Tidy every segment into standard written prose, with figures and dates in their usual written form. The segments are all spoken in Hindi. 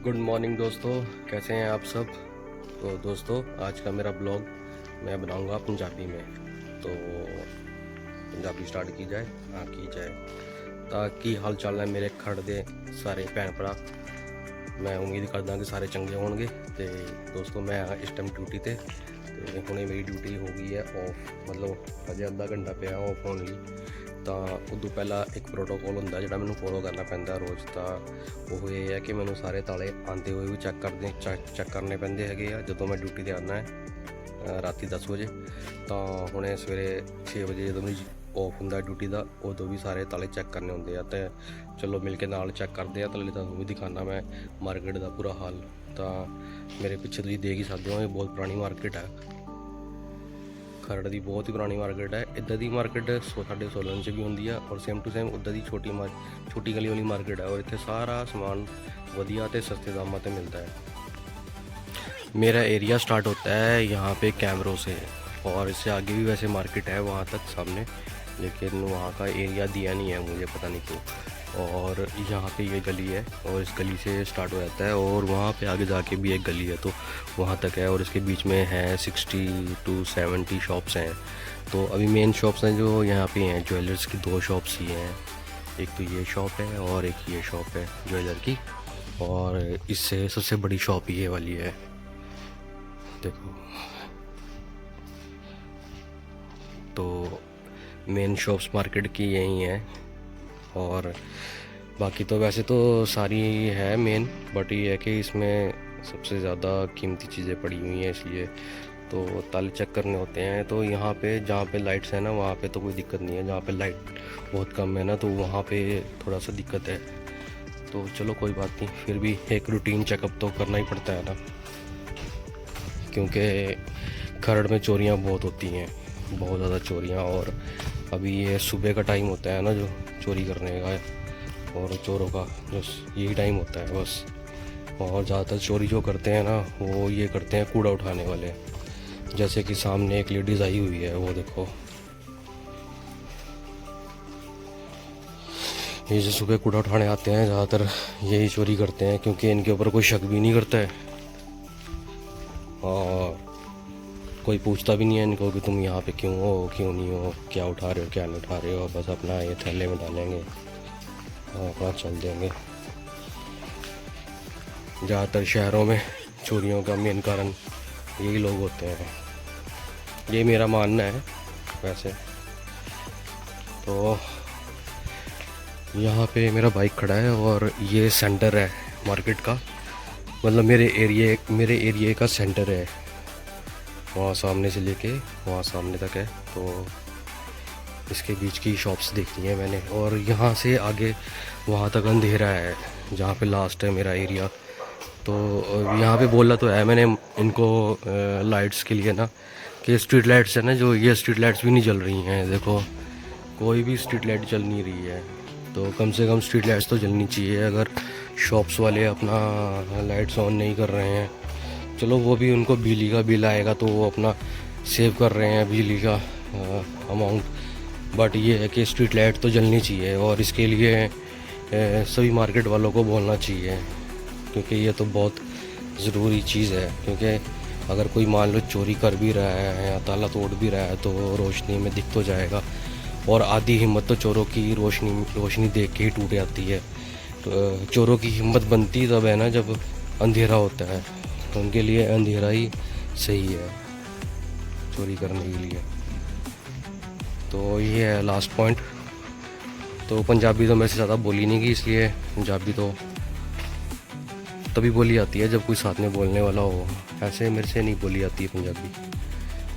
गुड मॉर्निंग दोस्तों, कैसे हैं आप सब। तो दोस्तों, आज का मेरा ब्लॉग मैं बनाऊंगा पंजाबी में। तो पंजाबी स्टार्ट की जाए। हाँ, की जाए। ताकि हाल चाल है मेरे खड़ दे सारे भैन भरा। मैं उम्मीद करदा कि सारे चंगे होंगे। तो दोस्तों, मैं इस टाइम ड्यूटी ते हुणे मेरी ड्यूटी हो गई है ऑफ, मतलब अजे अद्धा घंटा पिया ऑफ होने लई। ਤਾਂ ਉਦੋਂ ਪਹਿਲਾਂ ਇੱਕ ਪ੍ਰੋਟੋਕੋਲ ਹੁੰਦਾ ਜਿਹੜਾ ਮੈਨੂੰ ਫੋਲੋ ਕਰਨਾ ਪੈਂਦਾ ਰੋਜ਼। ਤਾਂ ਉਹ ਇਹ ਹੈ ਕਿ ਮੈਨੂੰ ਸਾਰੇ ਤਾਲੇ ਆਉਂਦੇ ਹੋਏ ਵੀ ਚੈੱਕ ਕਰਨੇ ਪੈਂਦੇ ਹੈਗੇ ਆ ਜਦੋਂ ਮੈਂ ਡਿਊਟੀ 'ਤੇ ਆਉਂਦਾ ਹੈ ਰਾਤੀ 10 ਵਜੇ। ਤਾਂ ਹੁਣੇ ਸਵੇਰੇ 6 ਵਜੇ ਜਦੋਂ ਮੇਰੀ ਆਫ ਹੁੰਦਾ ਡਿਊਟੀ ਦਾ, ਉਦੋਂ ਵੀ ਸਾਰੇ ਤਾਲੇ ਚੈੱਕ ਕਰਨੇ ਹੁੰਦੇ ਆ। ਅਤੇ ਚਲੋ ਮਿਲ ਕੇ ਨਾਲ ਚੈੱਕ ਕਰਦੇ ਆ। ਤਾਲੇ ਤੁਹਾਨੂੰ ਵੀ ਦਿਖਾਉਂਦਾ ਮੈਂ ਮਾਰਕੀਟ ਦਾ ਪੂਰਾ ਹਾਲ। ਤਾਂ ਮੇਰੇ ਪਿੱਛੇ ਤੁਸੀਂ ਦੇਖ ਹੀ ਸਕਦੇ ਹੋ, ਇਹ ਬਹੁਤ ਪੁਰਾਣੀ ਮਾਰਕੀਟ ਹੈ। ਖਰੜ ਦੀ ਬਹੁਤ ਹੀ ਪੁਰਾਣੀ ਮਾਰਕੀਟ ਹੈ। ਇੱਦਾਂ ਦੀ ਮਾਰਕੀਟ ਸਾਡੇ ਸੋਲਨ 'ਚ ਵੀ ਹੁੰਦੀ ਆ, ਔਰ ਸੇਮ ਟੂ ਸੇਮ ਉੱਦਾਂ ਦੀ ਛੋਟੀ ਗਲੀ ਵਾਲੀ ਮਾਰਕੀਟ ਹੈ। ਔਰ ਇੱਥੇ ਸਾਰਾ ਸਮਾਨ ਵਧੀਆ ਅਤੇ ਸਸਤੇ दामों पे मिलता है। मेरा एरिया स्टार्ट होता है यहाँ पे कैमरों से, और इससे आगे भी वैसे मार्केट है वहाँ तक सामने, लेकिन वहाँ का एरिया दिया नहीं है मुझे, पता नहीं क्यों। और यहाँ पे ये गली है और इस गली से स्टार्ट हो जाता है, और वहाँ पे आगे जाके भी एक गली है तो वहाँ तक है। और इसके बीच में है 60 to 70 शॉप्स हैं। तो अभी मेन शॉप्स हैं जो यहाँ पे हैं, ज्वेलर्स की 2 शॉप्स ही हैं। एक तो ये शॉप है और एक ये शॉप है ज्वेलर की, और इससे सबसे बड़ी शॉप ये वाली है। देखो, तो मेन शॉप्स मार्केट की यही है। और बाकी तो वैसे तो सारी है मेन, बट ये है कि इसमें सबसे ज़्यादा कीमती चीज़ें पड़ी हुई हैं, इसलिए तो ताले चेक करने होते हैं। तो यहाँ पे जहाँ पे लाइट्स है ना, वहाँ पे तो कोई दिक्कत नहीं है। जहाँ पे लाइट बहुत कम है ना, तो वहाँ पे थोड़ा सा दिक्कत है। तो चलो कोई बात नहीं, फिर भी एक रूटीन चेकअप तो करना ही पड़ता है ना, क्योंकि खरड़ में चोरियाँ बहुत होती हैं, बहुत ज़्यादा चोरियाँ। और अभी ये सुबह का टाइम होता है ना जो चोरी करने का, और चोरों का बस यही टाइम होता है बस। और ज़्यादातर चोरी जो करते हैं ना, वो ये करते हैं कूड़ा उठाने वाले। जैसे कि सामने एक लेडीज़ आई हुई है, वो देखो, ये जो सुबह कूड़ा उठाने आते हैं ज़्यादातर यही चोरी करते हैं, क्योंकि इनके ऊपर कोई शक भी नहीं करता है और कोई पूछता भी नहीं है इनको कि तुम यहाँ पे क्यों हो, क्यों नहीं हो, क्या उठा रहे हो, क्या नहीं उठा रहे हो। बस अपना ये थैले में डालेंगे और अपना चल देंगे। ज़्यादातर शहरों में चोरियों का मेन कारण यही लोग होते हैं, ये मेरा मानना है वैसे। तो यहाँ पे मेरा बाइक खड़ा है और ये सेंटर है मार्केट का, मतलब मेरे एरिया का सेंटर है। वहाँ सामने से लेके वहाँ सामने तक है। तो इसके बीच की शॉप्स देखी हैं मैंने, और यहाँ से आगे वहाँ तक अंधेरा है जहाँ पे लास्ट है मेरा एरिया। तो यहाँ पे बोला तो है मैंने इनको लाइट्स के लिए ना, कि स्ट्रीट लाइट्स है ना, जो ये स्ट्रीट लाइट्स भी नहीं जल रही हैं। देखो, कोई भी स्ट्रीट लाइट जल नहीं रही है। तो कम से कम स्ट्रीट लाइट्स तो जलनी चाहिए। अगर शॉप्स वाले अपना लाइट्स ऑन नहीं कर रहे हैं, चलो वो भी उनको बिजली का बिल आएगा तो वो अपना सेव कर रहे हैं बिजली का अमाउंट, बट ये है कि स्ट्रीट लाइट तो जलनी चाहिए। और इसके लिए सभी मार्केट वालों को बोलना चाहिए, क्योंकि ये तो बहुत ज़रूरी चीज़ है। क्योंकि अगर कोई मान लो चोरी कर भी रहा है या ताला तोड़ भी रहा है, तो रोशनी में दिख तो जाएगा। और आधी हिम्मत तो चोरों की रोशनी देख के ही टूट जाती है। तो चोरों की हिम्मत बनती तब है ना जब अंधेरा होता है, तो उनके लिए अंधेरा ही सही है चोरी करने के लिए। तो ये है लास्ट पॉइंट। तो पंजाबी तो मेरे से ज़्यादा बोली नहीं गई, इसलिए पंजाबी तो तभी बोली जाती है जब कोई साथ में बोलने वाला हो। ऐसे मेरे से नहीं बोली जाती है पंजाबी,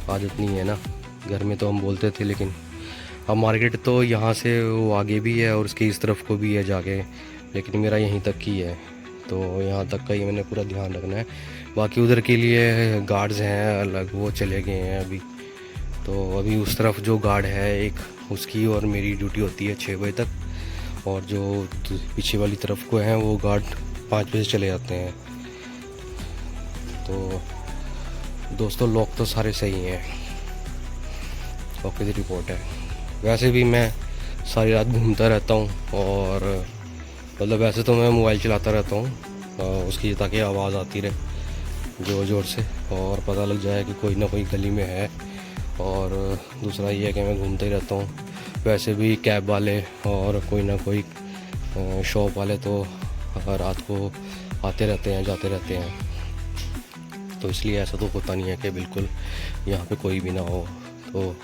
आदत नहीं है ना। घर में तो हम बोलते थे, लेकिन अब मार्केट तो यहाँ से वो आगे भी है और उसके इस तरफ को भी है जाके, लेकिन मेरा यहीं तक ही है। तो यहाँ तक का ही मैंने पूरा ध्यान रखना है। बाकी उधर के लिए गार्ड्स हैं अलग, वो चले गए हैं अभी। तो अभी उस तरफ जो गार्ड है एक, उसकी और मेरी ड्यूटी होती है 6 बजे तक, और जो पीछे वाली तरफ को है वो गार्ड 5 बजे चले जाते हैं। तो दोस्तों, लोग तो सारे सही हैं, ओके की रिपोर्ट है। वैसे भी मैं सारी रात घूमता रहता हूँ, और मतलब वैसे तो मैं मोबाइल चलाता रहता हूँ, उसकी, ताकि आवाज़ आती रहे ज़ोर ज़ोर से और पता लग जाए कि कोई ना कोई गली में है। और दूसरा ये है कि मैं घूमते ही रहता हूँ। वैसे भी कैब वाले और कोई ना कोई शॉप वाले तो रात को आते रहते हैं, जाते रहते हैं, तो इसलिए ऐसा तो होता नहीं है कि बिल्कुल यहाँ पे कोई भी ना हो। तो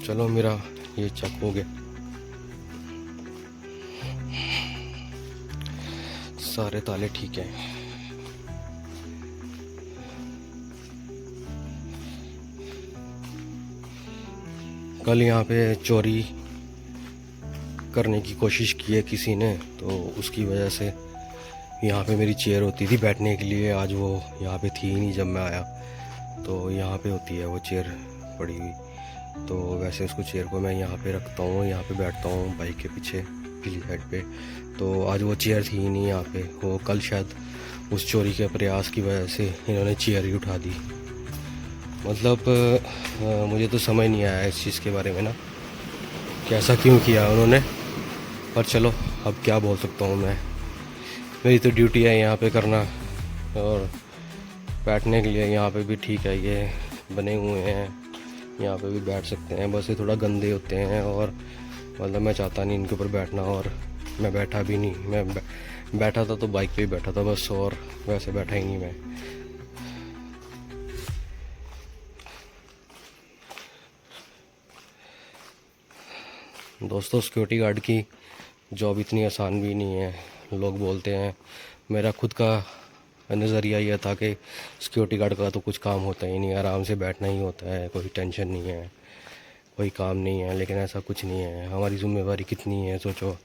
चलो, मेरा ये चेक हो गया, सारे ताले ठीक हैं। कल यहाँ पे चोरी करने की कोशिश की है किसी ने, तो उसकी वजह से यहाँ पे मेरी चेयर होती थी बैठने के लिए, आज वो यहाँ पे थी ही नहीं जब मैं आया। तो यहाँ पे होती है वो चेयर पड़ी हुई, तो वैसे उसको चेयर को मैं यहाँ पे रखता हूँ, यहाँ पे बैठता हूँ बाइक के पीछे पिछली साइड पे। तो आज वो चेयर थी ही नहीं यहाँ पे, वो कल शायद उस चोरी के प्रयास की वजह से इन्होंने चेयर ही उठा दी। मतलब मुझे तो समझ नहीं आया इस चीज़ के बारे में ना, कि ऐसा क्यों किया उन्होंने। पर चलो, अब क्या बोल सकता हूँ मैं, मेरी तो ड्यूटी है यहाँ पे करना। और बैठने के लिए यहाँ पे भी ठीक है, ये बने हुए हैं, यहाँ पे भी बैठ सकते हैं, बस ये थोड़ा गंदे होते हैं। और मतलब मैं चाहता नहीं इनके ऊपर बैठना, और मैं बैठा भी नहीं। मैं बैठा था तो बाइक पे ही बैठा था बस, और वैसे बैठा ही नहीं मैं। दोस्तों, सिक्योरिटी गार्ड की जॉब इतनी आसान भी नहीं है। लोग बोलते हैं, मेरा खुद का नज़रिया ये था कि सिक्योरिटी गार्ड का तो कुछ काम होता ही नहीं, आराम से बैठना ही होता है, कोई टेंशन नहीं है, कोई काम नहीं है। लेकिन ऐसा कुछ नहीं है। हमारी ज़िम्मेवारी कितनी है सोचो।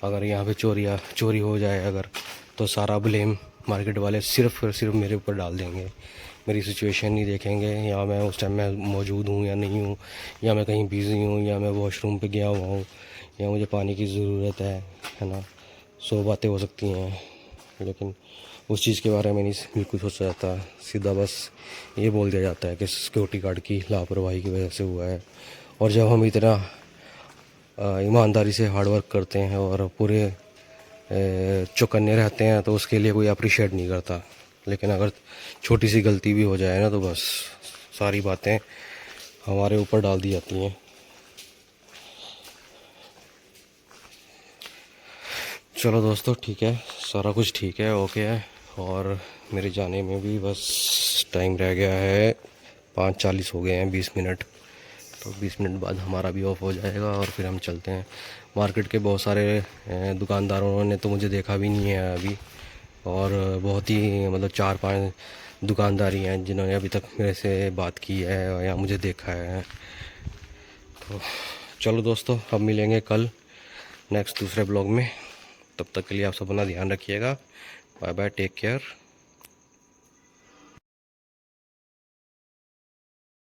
अगर यहाँ पे चोरी हो जाए अगर, तो सारा ब्लेम मार्केट वाले सिर्फ और सिर्फ मेरे ऊपर डाल देंगे। मेरी सिचुएशन नहीं देखेंगे, या मैं उस टाइम में मौजूद हूँ या नहीं हूँ, या मैं कहीं बिज़ी हूँ, या मैं वॉशरूम पे गया हुआ हूँ, या मुझे पानी की ज़रूरत है ना। 100 बातें हो सकती हैं, लेकिन उस चीज़ के बारे में नहीं बिल्कुल सोचा जाता। सीधा बस ये बोल दिया जाता है कि सिक्योरिटी गार्ड की लापरवाही की वजह से हुआ है। और जब हम इतना ईमानदारी से हार्ड वर्क करते हैं और पूरे चौकन्ने रहते हैं, तो उसके लिए कोई अप्रिशिएट नहीं करता। लेकिन अगर छोटी सी गलती भी हो जाए ना, तो बस सारी बातें हमारे ऊपर डाल दी जाती हैं। चलो दोस्तों, ठीक है, सारा कुछ ठीक है, ओके है। और मेरे जाने में भी बस टाइम रह गया है, 5:40 हो गए हैं, 20 मिनट। तो 20 मिनट बाद हमारा भी ऑफ हो जाएगा और फिर हम चलते हैं। मार्केट के बहुत सारे दुकानदारों ने तो मुझे देखा भी नहीं है अभी, और बहुत ही मतलब 4-5 दुकानदारी हैं जिन्होंने अभी तक मेरे से बात की है या मुझे देखा है। तो चलो दोस्तों, अब मिलेंगे कल नेक्स्ट दूसरे ब्लॉग में। तब तक के लिए आप सब अपना ध्यान रखिएगा। Bye bye, take care.